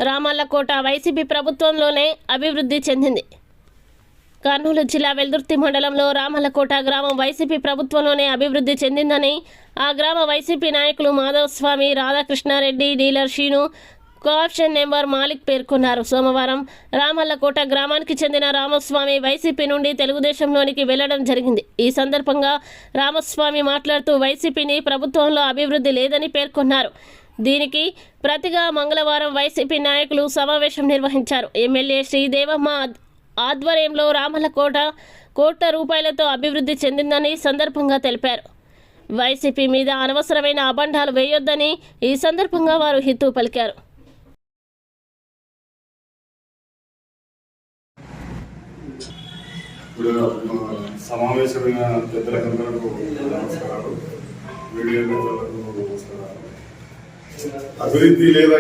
Ramallakota YCP ప్రభుత్వంలోనే అభివృద్ధి చెందింది. కర్నూలు జిల్లా వెల్దుర్తి మండలంలో రామల్లకోట గ్రామం వైసీపీ ప్రభుత్వంలోనే అభివృద్ధి చెందిందని ఆ గ్రామ వైసీపీ నాయకులు Madhavaswami, Radhakrishna Reddy, dealer Sheenu, cooption member Malik పేర్కొన్నారు. సోమవారం రామల్లకోట గ్రామానికి చెందిన రామస్వామి వైసీపీ నుండి తెలుగుదేశంలోనికి వెళ్లడం జరిగింది. ఈ సందర్భంగా రామస్వామి మాట్లాడుతూ వైసీపీని ప్రభుత్వంలో అభివృద్ధి లేదని పేర్కొన్నారు. దీనికి ప్రతిగా మంగళవారం వైసీపీ నాయకులు సమావేశం నిర్వహించారు. ఎమ్మెల్యే శ్రీదేవమ్మ ఆధ్వర్యంలో రామల్లకోట కోట్ల రూపాయలతో అభివృద్ధి చెందిందని సందర్భంగా తెలిపారు. వైసీపీ మీద అనవసరమైన అబండాలు వేయొద్దని ఈ సందర్భంగా వారు హితూ పలికారు. సమావేశమైన పెద్దలందరికీ నమస్కారాలు. మీడియా మిత్రులకు నమస్కారాలు. అభివృద్ధి లేదా